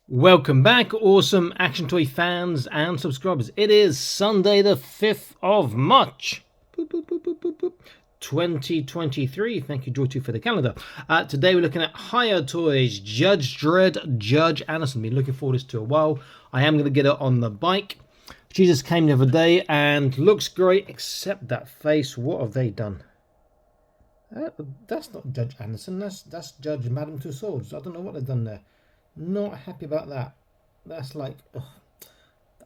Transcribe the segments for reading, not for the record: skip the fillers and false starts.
Welcome back, awesome action toy fans and subscribers. It is Sunday the 5th of March, 2023. Thank you, Joy2, for the calendar. Today we're looking at Hiya Toys, Judge Dredd, Judge Anderson. Been looking forward to this to a while. I am going to get it on the bike. She just came the other day and looks great, except that face. What have they done? That's not Judge Anderson, that's Judge Madame Tussauds. I don't know what they've done there. Not happy about that. That's like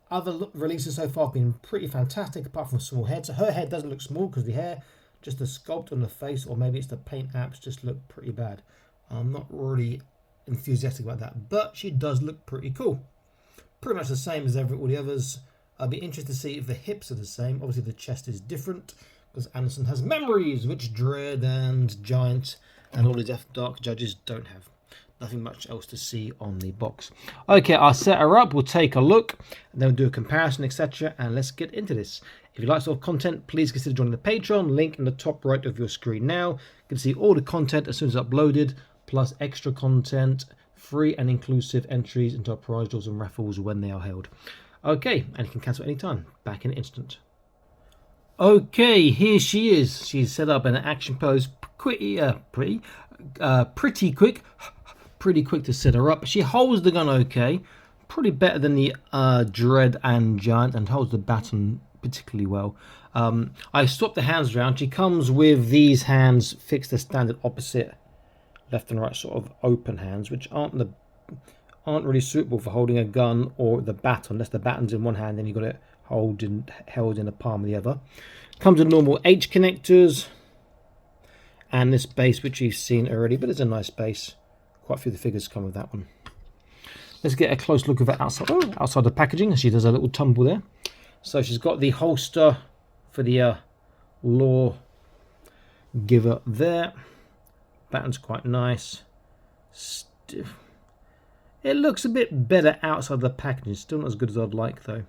other releases so far have been pretty fantastic, apart from small heads. Her head doesn't look small because the hair, just the sculpt on the face, or maybe it's the paint apps, just look pretty bad. I'm not really enthusiastic about that, but she does look pretty cool. Pretty much the same as all the others. I'd be interested to see if the hips are the same. Obviously the chest is different because Anderson has memories, which Dredd and Giant and all the Dark Judges don't have. Nothing much else to see on the box. Okay, I'll set her up. We'll take a look, and then we'll do a comparison, etc. And let's get into this. If you like sort of content, please consider joining the Patreon. Link in the top right of your screen now. You can see all the content as soon as it's uploaded, plus extra content, free and inclusive entries into our prize draws and raffles when they are held. Okay, and you can cancel any time. Back in an instant. Okay, here she is. She's set up in an action pose. Pretty quick. Pretty quick to set her up. She holds the gun okay, pretty better than the Dredd and Giant, and holds the baton particularly well. I swapped the hands around. She comes with these hands fixed as standard opposite left and right sort of open hands, which aren't really suitable for holding a gun or the baton, unless the baton's in one hand and you've got it held in the palm of the other. Comes with normal H connectors and this base, which you've seen already, but it's a nice base. Quite a few of the figures come with that one. Let's get a close look of it outside the packaging. She does a little tumble there. So she's got the holster for the law giver there. Baton's quite nice. Stiff. It looks a bit better outside the packaging. Still not as good as I'd like though.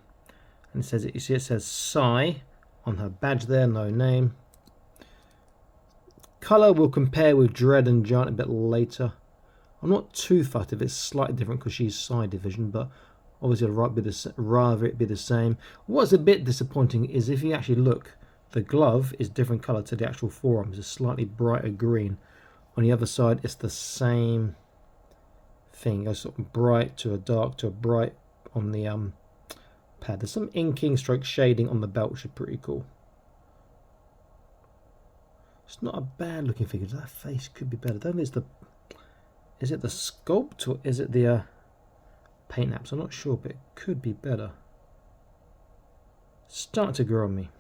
And it says you see it says Psy on her badge there, no name. Colour will compare with Dredd and Giant a bit later. I'm not too fussed if it's slightly different because she's side division, but obviously I'd rather it be the same. What's a bit disappointing is if you actually look, the glove is different colour to the actual forearms. It's slightly brighter green. On the other side, it's the same thing. It goes sort of bright to a dark to a bright on the pad. There's some inking stroke shading on the belt, which is pretty cool. It's not a bad looking figure. That face could be better. I don't think it's the... Is it the sculpt or is it the paint apps? I'm not sure, but it could be better. Start to grow on me.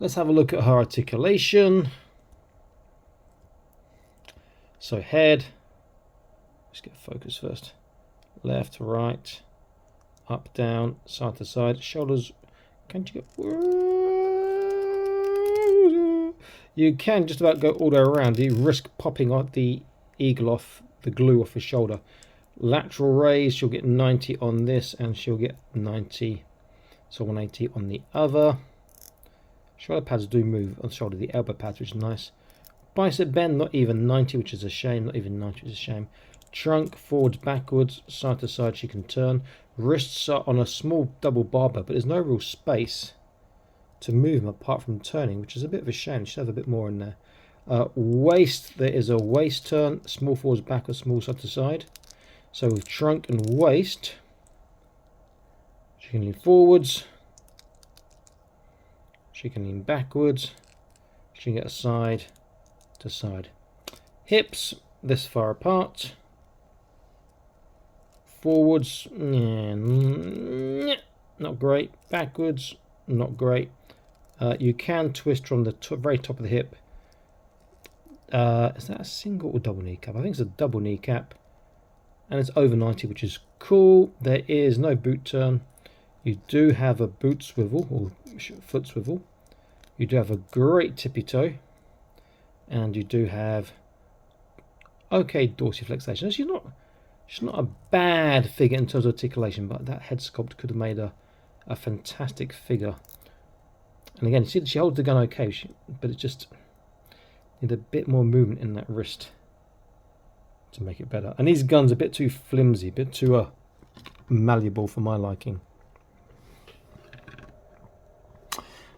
Let's have a look at her articulation. So head. Let's get focus first. Left, right, up, down, side to side. Shoulders. Can't you go? You can just about go all the way around. You risk popping out the eagle off, the glue off his shoulder. Lateral raise, she'll get 90 on this and she'll get 90, so 180 on the other. Shoulder pads do move on the shoulder, the elbow pads, which is nice. Bicep bend, not even 90, which is a shame. Not even 90, which is a shame. Trunk, forwards, backwards, side to side she can turn. Wrists are on a small double barber, but there's no real space to move them apart from turning, which is a bit of a shame. She should have a bit more in there. Waist, there is a waist turn, small forwards, backwards, small side to side. So with trunk and waist, she can lean forwards, she can lean backwards, she can get a side to side. Hips, this far apart. Forwards, not great. Backwards, not great. You can twist from the very top of the hip. Is that a single or double kneecap? I think it's a double kneecap, and it's over 90, which is cool. There is no boot turn. You do have a boot swivel or foot swivel. You do have a great tippy toe, and you do have okay dorsiflexation. She's not a bad figure in terms of articulation, but that head sculpt could have made a fantastic figure. And again, you see that she holds the gun okay, but it's just need a bit more movement in that wrist to make it better. And these guns are a bit too flimsy, a bit too malleable for my liking.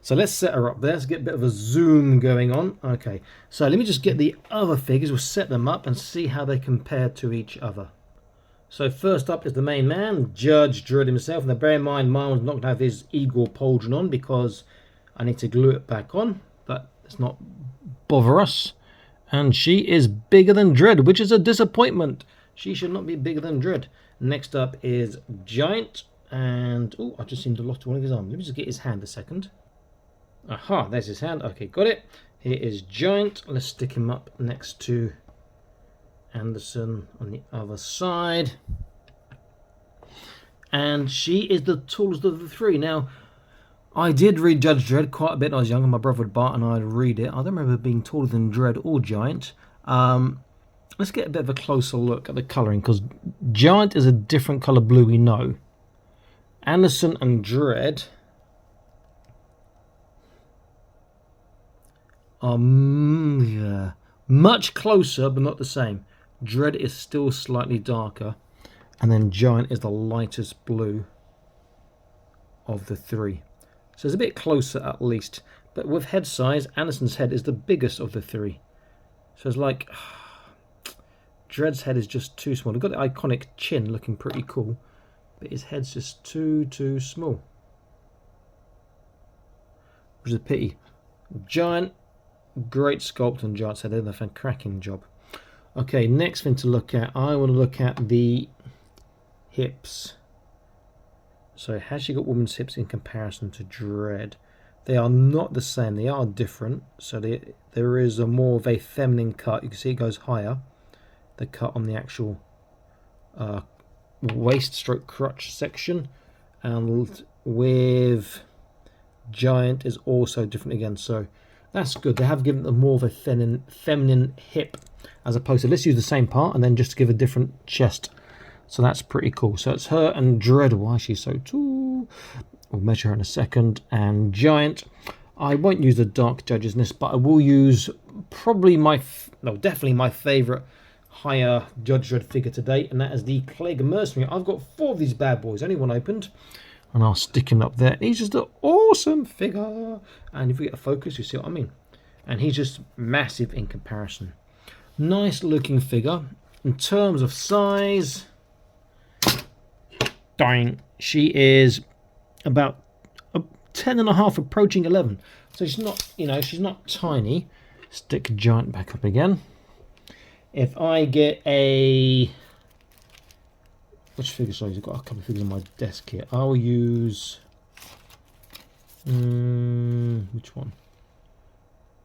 So let's set her up there. Let's get a bit of a zoom going on. Okay, so let me just get the other figures. We'll set them up and see how they compare to each other. So first up is the main man, Judge Dredd himself. Now bear in mind, mine was not going to have his Igor pauldron on because I need to glue it back on. But let's not bother us. And she is bigger than Dredd, which is a disappointment. She should not be bigger than Dredd. Next up is Giant. And, oh, I just seemed to lost one of his arms. Let me just get his hand a second. Aha, there's his hand. Okay, got it. Here is Giant. Let's stick him up next to Anderson on the other side. And she is the tallest of the three. Now, I did read Judge Dredd quite a bit when I was younger. My brother would Bart and I'd read it. I don't remember being taller than Dredd or Giant. Let's get a bit of a closer look at the colouring, because Giant is a different colour blue, we know. Anderson and Dredd are much closer, but not the same. Dredd is still slightly darker, and then Giant is the lightest blue of the three. So it's a bit closer at least. But with head size, Anderson's head is the biggest of the three. So it's like Dredd's head is just too small. They've got the iconic chin looking pretty cool, but his head's just too small. Which is a pity. Giant, great sculpt on Giant's head. They did a cracking job. Okay, next thing to look at, I want to look at the hips. So has she got woman's hips in comparison to Dredd? They are not the same, they are different. So there is a more of a feminine cut. You can see it goes higher, the cut on the actual waist stroke crotch section. And with Giant is also different again. So that's good. They have given them more of a feminine hip, as opposed to, let's use the same part and then just give a different chest. So that's pretty cool. So it's her and Dredd. Why she's so tall. We'll measure her in a second. And Giant. I won't use the Dark Judges in this, but I will use probably definitely my favourite Hiya Judge Dredd figure to date, and that is the Clegg Mercenary. I've got 4 of these bad boys, only one opened, and I'll stick him up there. He's just an awesome figure, and if we get a focus, you see what I mean. And he's just massive in comparison. Nice looking figure. In terms of size, dang, she is about 10.5, approaching 11. So she's not, she's not tiny. Stick Giant back up again. If I get a, which figure size? I've got a couple of figures on my desk here. I'll use, which one?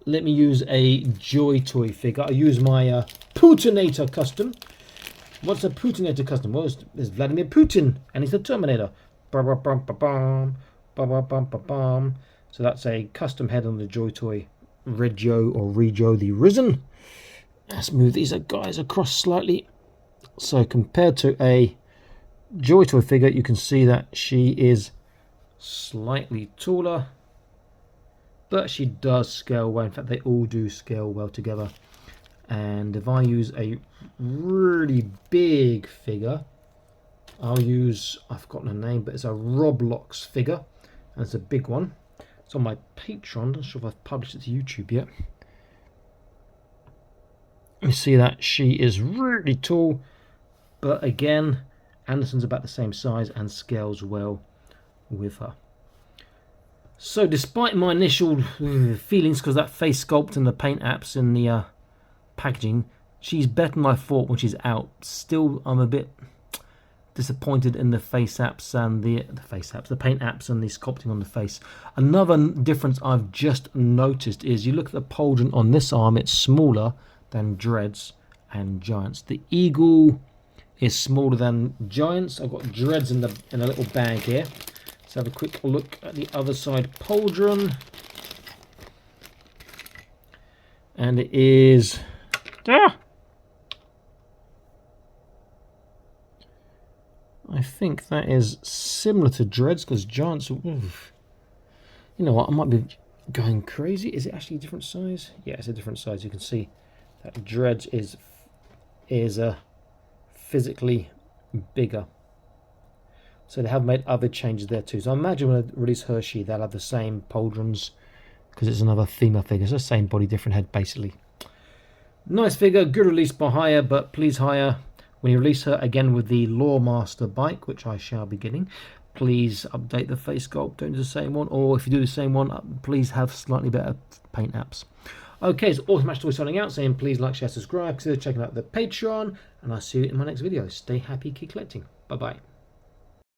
Let me use a Joy Toy figure. I use my Putinator custom. What's a Putinator custom? Well, there's Vladimir Putin, and he's the Terminator. Ba-ba-bum-ba-bum, ba-ba-bum-ba-bum. So that's a custom head on the Joy Toy Regio or Regio the Risen. Let's move these guys across slightly. So compared to a Joy Toy figure, you can see that she is slightly taller, but she does scale well. In fact, they all do scale well together. And if I use a really big figure, I'll use, I've forgotten her name, but it's a Roblox figure, and it's a big one. It's on my Patreon. I'm not sure if I've published it to YouTube yet. You see that she is really tall, but again, Anderson's about the same size and scales well with her. So despite my initial feelings, because that face sculpt and the paint apps and the packaging, she's better than I thought when she's out. Still, I'm a bit disappointed in the face apps and the paint apps and the sculpting on the face. Another difference I've just noticed is you look at the pauldron on this arm, it's smaller than Dredd's and Giant's. The Eagle is smaller than Giant's. I've got Dredd's in a little bag here. Let's have a quick look at the other side pauldron. And it is I think that is similar to Dredd's, because Giant's, you know what, I might be going crazy. Is it actually a different size? Yeah, it's a different size. You can see that Dredd's is physically bigger. So they have made other changes there too. So I imagine when I release Hershey, they'll have the same pauldrons because it's another female figure. It's the same body, different head basically. Nice figure, good release by Hiya, but please Hiya, when you release her again with the Lawmaster bike, which I shall be getting, please update the face sculpt, don't do the same one, or if you do the same one, please have slightly better paint apps. Okay, so Awesome Toys signing out, saying please like, share, subscribe, consider checking out the Patreon, and I'll see you in my next video. Stay happy, keep collecting. Bye-bye.